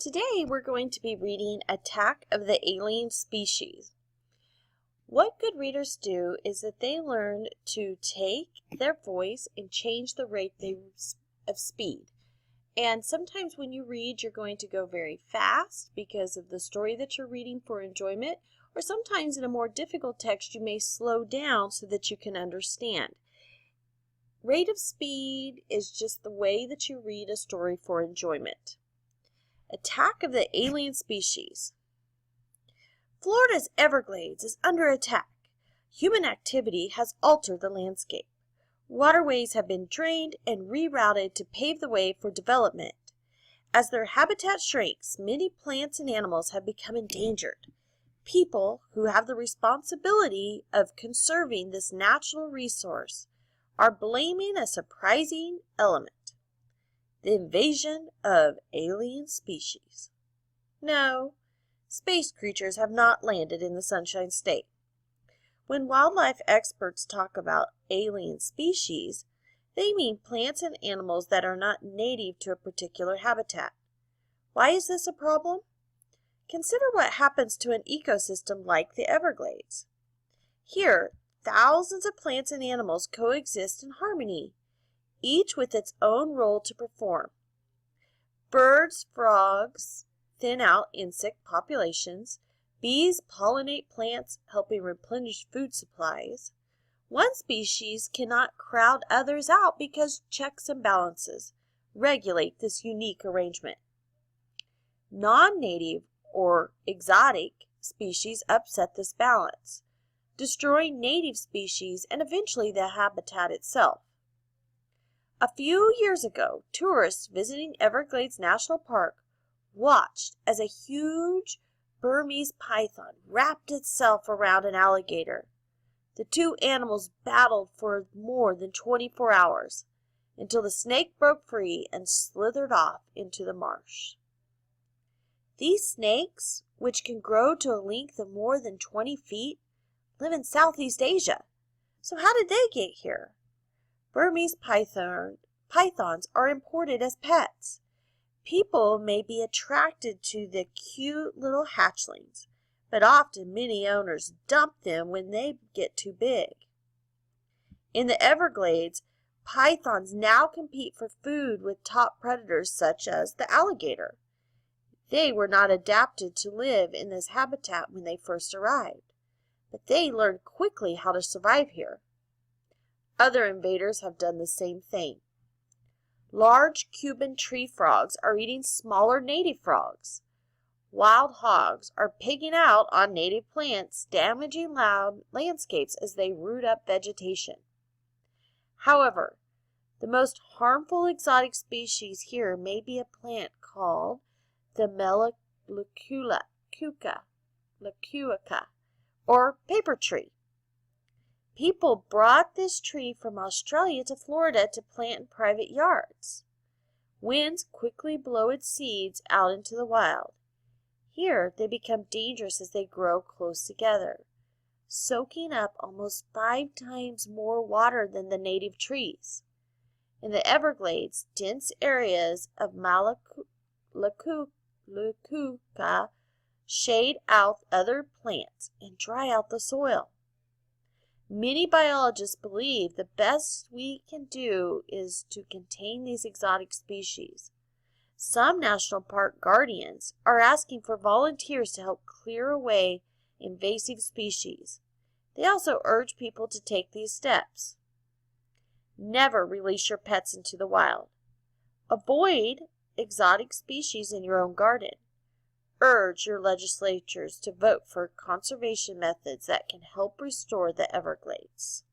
Today we're going to be reading Attack of the Alien Species. What good readers do is that they learn to take their voice and change the rate of speed. And sometimes when you read, you're going to go very fast because of the story that you're reading for enjoyment, or sometimes in a more difficult text you may slow down so that you can understand. Rate of speed is just the way that you read a story for enjoyment. Attack of the Alien Species. Florida's Everglades is under attack. Human activity has altered the landscape. Waterways have been drained and rerouted to pave the way for development. As their habitat shrinks, many plants and animals have become endangered. People who have the responsibility of conserving this natural resource are blaming a surprising element. The invasion of alien species. No, space creatures have not landed in the Sunshine State. When wildlife experts talk about alien species, they mean plants and animals that are not native to a particular habitat. Why is this a problem? Consider what happens to an ecosystem like the Everglades. Here, thousands of plants and animals coexist in harmony, each with its own role to perform. Birds, frogs thin out insect populations. Bees pollinate plants, helping replenish food supplies. One species cannot crowd others out because checks and balances regulate this unique arrangement. Non-native or exotic species upset this balance, destroying native species and eventually the habitat itself. A few years ago, tourists visiting Everglades National Park watched as a huge Burmese python wrapped itself around an alligator. The two animals battled for more than 24 hours until the snake broke free and slithered off into the marsh. These snakes, which can grow to a length of more than 20 feet, live in Southeast Asia. So how did they get here? Burmese pythons are imported as pets. People may be attracted to the cute little hatchlings, but often many owners dump them when they get too big. In the Everglades, pythons now compete for food with top predators such as the alligator. They were not adapted to live in this habitat when they first arrived, but they learned quickly how to survive here. Other invaders have done the same thing. Large Cuban tree frogs are eating smaller native frogs. Wild hogs are pigging out on native plants, damaging landscapes as they root up vegetation. However, the most harmful exotic species here may be a plant called the Melaleuca, or paper tree. People brought this tree from Australia to Florida to plant in private yards. Winds quickly blow its seeds out into the wild. Here they become dangerous as they grow close together, soaking up almost 5 times more water than the native trees. In the Everglades, dense areas of Melaleuca shade out other plants and dry out the soil. Many biologists believe the best we can do is to contain these exotic species. Some national park guardians are asking for volunteers to help clear away invasive species. They also urge people to take these steps. Never release your pets into the wild. Avoid exotic species in your own garden. Urge your legislatures to vote for conservation methods that can help restore the Everglades.